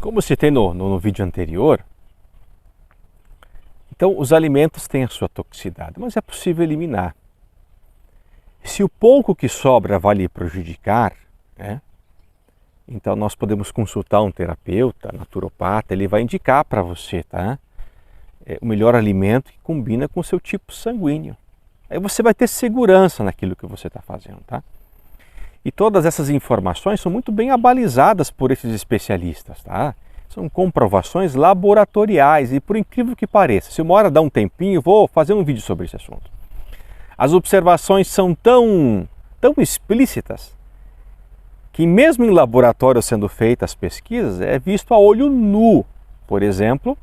Como citei no vídeo anterior, então os alimentos têm a sua toxicidade, mas é possível eliminar. Se o pouco que sobra vai lhe prejudicar, né, então nós podemos consultar um terapeuta, naturopata, ele vai indicar para você, tá? O melhor alimento que combina com o seu tipo sanguíneo. Aí você vai ter segurança naquilo que você está fazendo, tá? E todas essas informações são muito bem abalizadas por esses especialistas, tá? São comprovações laboratoriais e, por incrível que pareça, se uma hora dá um tempinho, vou fazer um vídeo sobre esse assunto. As observações são tão explícitas que mesmo em laboratório sendo feitas as pesquisas, é visto a olho nu, por exemplo,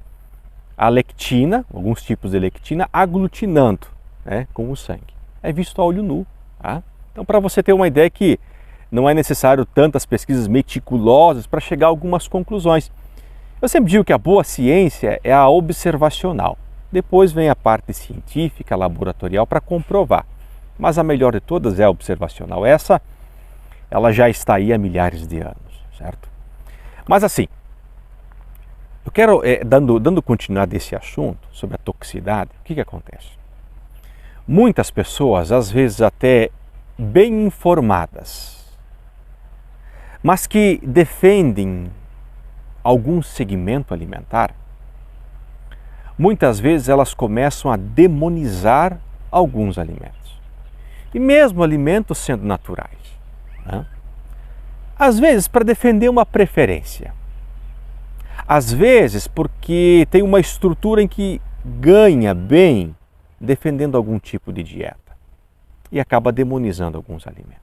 a lectina, alguns tipos de lectina, aglutinando, né, com o sangue. É visto a olho nu, tá? Então, para você ter uma ideia que não é necessário tantas pesquisas meticulosas para chegar a algumas conclusões. Eu sempre digo que a boa ciência é a observacional. Depois vem a parte científica, laboratorial, para comprovar. Mas a melhor de todas é a observacional. Ela já está aí há milhares de anos, certo? Mas assim, eu quero, dando continuidade a esse assunto sobre a toxicidade, o que acontece? Muitas pessoas, às vezes até bem informadas, mas que defendem algum segmento alimentar, muitas vezes elas começam a demonizar alguns alimentos. E mesmo alimentos sendo naturais, né? Às vezes para defender uma preferência. Às vezes porque tem uma estrutura em que ganha bem defendendo algum tipo de dieta e acaba demonizando alguns alimentos.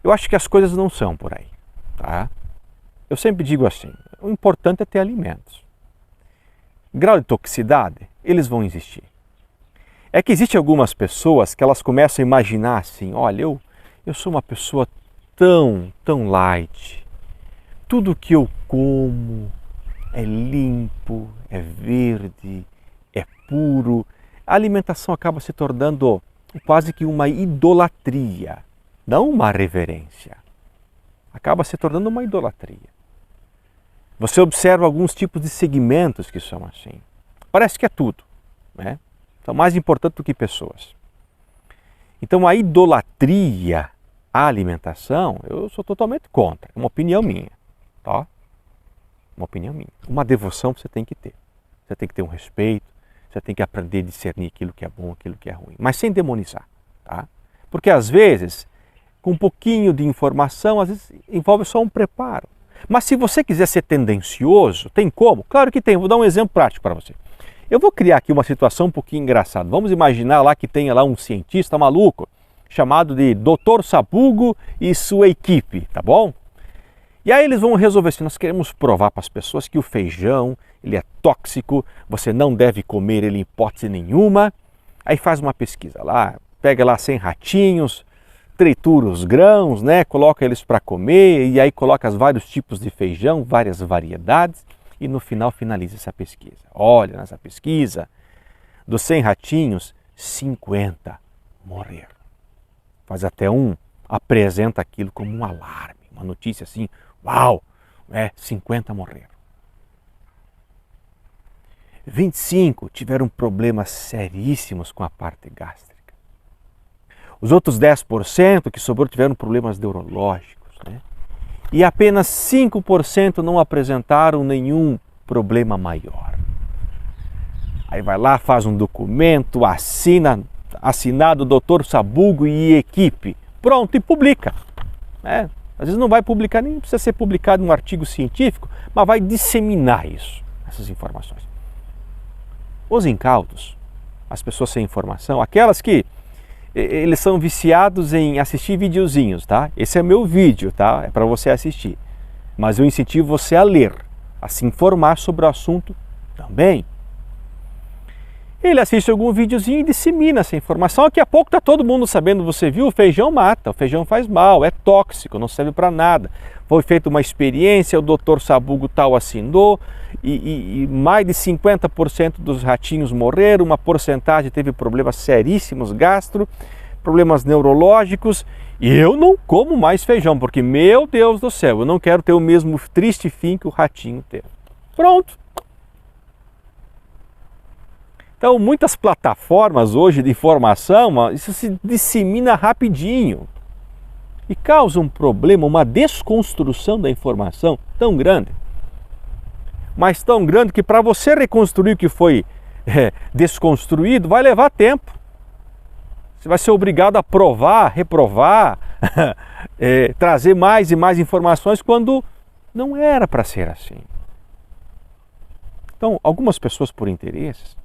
Eu acho que as coisas não são por aí, tá? Eu sempre digo assim, o importante é ter alimentos. Grau de toxicidade, eles vão existir. É que existem algumas pessoas que elas começam a imaginar assim, olha, eu sou uma pessoa tão light, tudo que eu como é limpo, é verde, é puro. A alimentação acaba se tornando quase que uma idolatria, não uma reverência. Acaba se tornando uma idolatria. Você observa alguns tipos de segmentos que são assim. Parece que é tudo, né? São mais importantes do que pessoas. Então a idolatria à alimentação, eu sou totalmente contra. É uma opinião minha, tá? Uma opinião minha. Uma devoção você tem que ter. Você tem que ter um respeito, você tem que aprender a discernir aquilo que é bom, aquilo que é ruim. Mas sem demonizar, tá? Porque às vezes, com um pouquinho de informação, às vezes envolve só um preparo. Mas se você quiser ser tendencioso, tem como? Claro que tem. Vou dar um exemplo prático para você. Eu vou criar aqui uma situação um pouquinho engraçada. Vamos imaginar lá que tenha lá um cientista maluco, chamado de Dr. Sabugo e sua equipe, tá bom? E aí eles vão resolver assim, nós queremos provar para as pessoas que o feijão, ele é tóxico, você não deve comer ele em hipótese nenhuma. Aí faz uma pesquisa lá, pega lá 100 ratinhos, tritura os grãos, né, coloca eles para comer e aí coloca vários tipos de feijão, várias variedades e no final finaliza essa pesquisa. Olha, nessa pesquisa, dos 100 ratinhos, 50 morreram. Faz até apresenta aquilo como um alarme, uma notícia assim, uau, 50 morreram. 25 tiveram problemas seríssimos com a parte gástrica. Os outros 10% que sobrou tiveram problemas neurológicos, né? E apenas 5% não apresentaram nenhum problema maior. Aí vai lá, faz um documento, assinado Dr. Sabugo e equipe, pronto, e publica. Né? Às vezes não vai publicar, nem precisa ser publicado em um artigo científico, mas vai disseminar isso, essas informações. Os incautos, as pessoas sem informação, aquelas que eles são viciados em assistir videozinhos, tá? Esse é meu vídeo, tá? É para você assistir. Mas eu incentivo você a ler, a se informar sobre o assunto também. Ele assiste algum videozinho e dissemina essa informação. Daqui a pouco está todo mundo sabendo, você viu, o feijão mata, o feijão faz mal, é tóxico, não serve para nada. Foi feita uma experiência, o Dr. Sabugo tal assinou e mais de 50% dos ratinhos morreram, uma porcentagem teve problemas seríssimos gastro, problemas neurológicos, e eu não como mais feijão, porque, meu Deus do céu, eu não quero ter o mesmo triste fim que o ratinho teve. Pronto. Então, muitas plataformas hoje de informação, isso se dissemina rapidinho e causa um problema, uma desconstrução da informação tão grande. Mas tão grande que para você reconstruir o que foi desconstruído vai levar tempo. Você vai ser obrigado a provar, reprovar, trazer mais e mais informações quando não era para ser assim. Então, algumas pessoas por interesses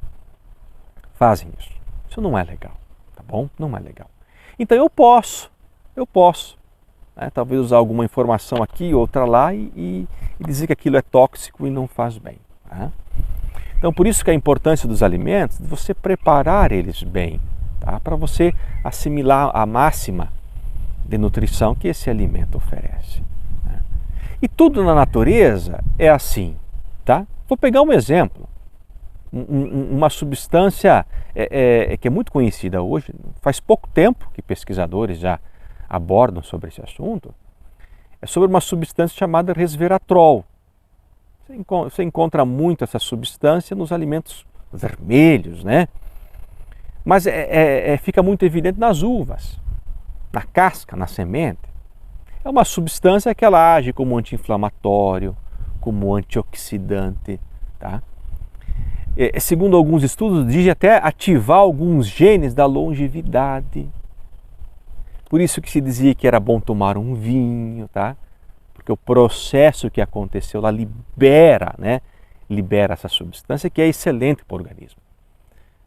fazem isso. Isso não é legal, tá bom? Não é legal. Então eu posso, né, talvez usar alguma informação aqui, outra lá e dizer que aquilo é tóxico e não faz bem. Tá? Então por isso que a importância dos alimentos, de você preparar eles bem, tá? Para você assimilar a máxima de nutrição que esse alimento oferece. Né? E tudo na natureza é assim, tá? Vou pegar um exemplo. Uma substância que é muito conhecida hoje, faz pouco tempo que pesquisadores já abordam sobre esse assunto, é sobre uma substância chamada resveratrol. Você encontra muito essa substância nos alimentos vermelhos, né? Mas fica muito evidente nas uvas, na casca, na semente. É uma substância que ela age como anti-inflamatório, como antioxidante, tá? Segundo alguns estudos, diz até ativar alguns genes da longevidade. Por isso que se dizia que era bom tomar um vinho, tá? Porque o processo que aconteceu lá libera essa substância que é excelente para o organismo.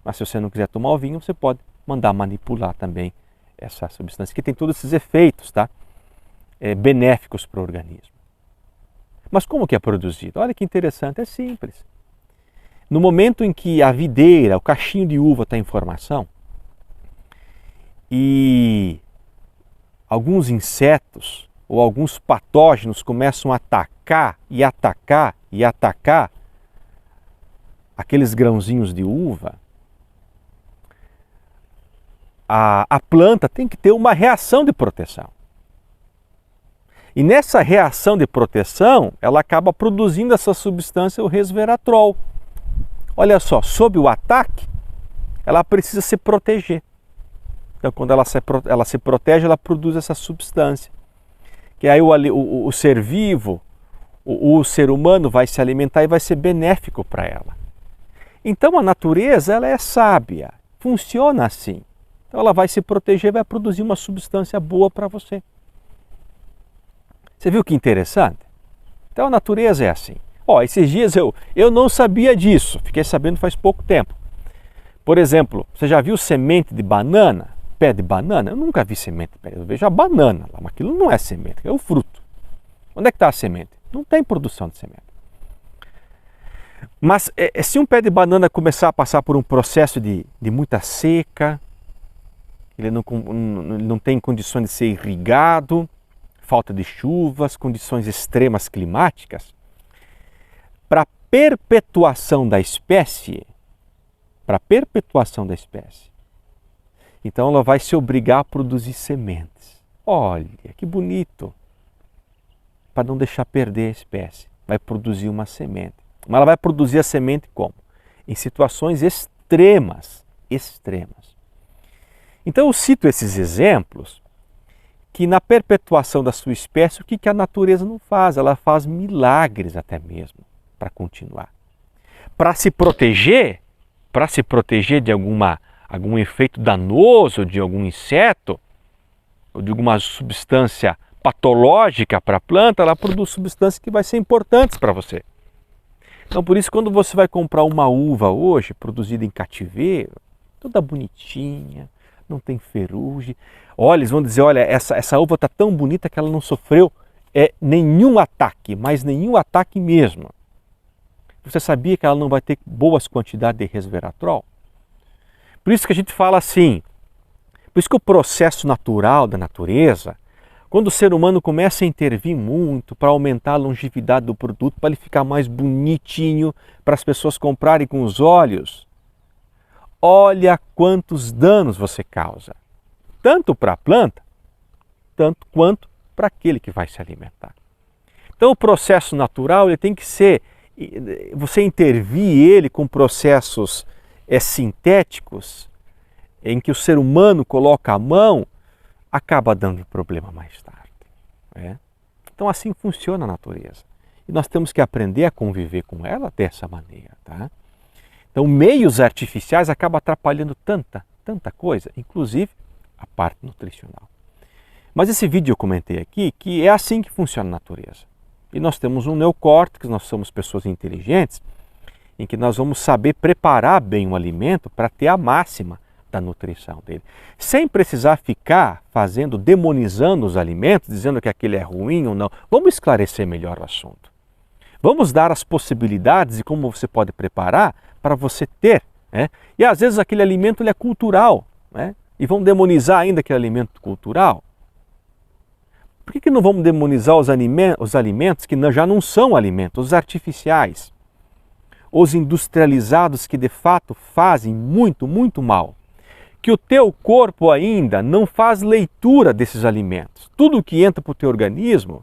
Mas se você não quiser tomar o vinho, você pode mandar manipular também essa substância, que tem todos esses efeitos, tá? Benéficos para o organismo. Mas como que é produzido? Olha que interessante, é simples. No momento em que a videira, o cachinho de uva está em formação e alguns insetos ou alguns patógenos começam a atacar aqueles grãozinhos de uva, a planta tem que ter uma reação de proteção. E nessa reação de proteção, ela acaba produzindo essa substância, o resveratrol. Olha só, sob o ataque, ela precisa se proteger. Então, quando ela se protege, ela produz essa substância. Que aí o ser vivo, o ser humano vai se alimentar e vai ser benéfico para ela. Então, a natureza ela é sábia, funciona assim. Então, ela vai se proteger, vai produzir uma substância boa para você. Você viu que interessante? Então, a natureza é assim. Esses dias eu não sabia disso, fiquei sabendo faz pouco tempo. Por exemplo, você já viu semente de banana? Pé de banana? Eu nunca vi semente de pé, eu vejo a banana lá, mas aquilo não é semente, é o fruto. Onde é que está a semente? Não tem produção de semente. Mas se um pé de banana começar a passar por um processo de muita seca, ele não tem condições de ser irrigado, falta de chuvas, condições extremas climáticas, para perpetuação da espécie, então ela vai se obrigar a produzir sementes. Olha, que bonito! Para não deixar perder a espécie, vai produzir uma semente. Mas ela vai produzir a semente como? Em situações extremas. Então eu cito esses exemplos que na perpetuação da sua espécie, o que a natureza não faz? Ela faz milagres até mesmo para continuar. Para se proteger de algum efeito danoso de algum inseto ou de alguma substância patológica para a planta, ela produz substâncias que vai ser importantes para você. Então, por isso, quando você vai comprar uma uva hoje, produzida em cativeiro, toda bonitinha, não tem ferrugem. Olha, eles vão dizer, olha, essa uva está tão bonita que ela não sofreu nenhum ataque, mas nenhum ataque mesmo. Você sabia que ela não vai ter boas quantidades de resveratrol? Por isso que a gente fala assim, por isso que o processo natural da natureza, quando o ser humano começa a intervir muito para aumentar a longevidade do produto, para ele ficar mais bonitinho, para as pessoas comprarem com os olhos, olha quantos danos você causa. tanto para a planta, tanto quanto para aquele que vai se alimentar. Então o processo natural ele tem que ser, você intervir ele com processos sintéticos, em que o ser humano coloca a mão, acaba dando problema mais tarde. Né? Então assim funciona a natureza. E nós temos que aprender a conviver com ela dessa maneira. Tá? Então meios artificiais acabam atrapalhando tanta coisa, inclusive a parte nutricional. Mas esse vídeo eu comentei aqui que é assim que funciona a natureza. E nós temos um neocórtex, nós somos pessoas inteligentes, em que nós vamos saber preparar bem o alimento para ter a máxima da nutrição dele. Sem precisar ficar demonizando os alimentos, dizendo que aquele é ruim ou não. Vamos esclarecer melhor o assunto. Vamos dar as possibilidades de como você pode preparar para você ter. Né? E às vezes aquele alimento ele é cultural. Né? E vão demonizar ainda aquele alimento cultural. Por que não vamos demonizar os alimentos que já não são alimentos, os artificiais? Os industrializados que de fato fazem muito mal. Que o teu corpo ainda não faz leitura desses alimentos. Tudo que entra para o teu organismo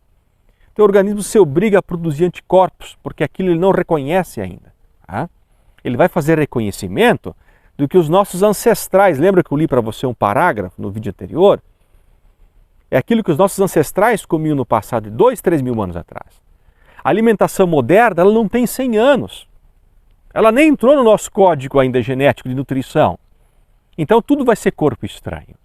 se obriga a produzir anticorpos, porque aquilo ele não reconhece ainda. Tá? Ele vai fazer reconhecimento do que os nossos ancestrais, lembra que eu li para você um parágrafo no vídeo anterior? É aquilo que os nossos ancestrais comiam no passado, de 2, 3 mil anos atrás. A alimentação moderna ela não tem 100 anos. Ela nem entrou no nosso código ainda genético de nutrição. Então tudo vai ser corpo estranho.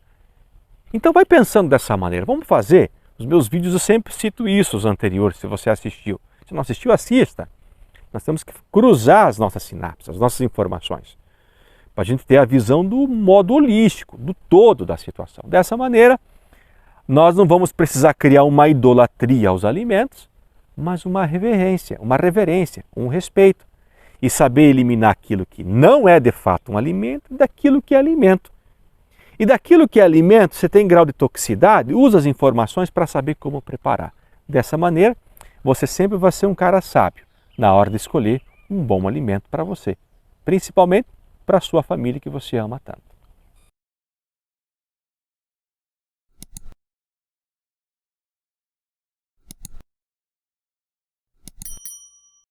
Então vai pensando dessa maneira. Vamos fazer. Os meus vídeos eu sempre cito isso, os anteriores, se você assistiu. Se não assistiu, assista. Nós temos que cruzar as nossas sinapses, as nossas informações. Para a gente ter a visão do modo holístico, do todo da situação. Dessa maneira, nós não vamos precisar criar uma idolatria aos alimentos, mas uma reverência, um respeito. E saber eliminar aquilo que não é de fato um alimento daquilo que é alimento. E daquilo que é alimento, você tem grau de toxicidade, usa as informações para saber como preparar. Dessa maneira, você sempre vai ser um cara sábio na hora de escolher um bom alimento para você. Principalmente para a sua família que você ama tanto.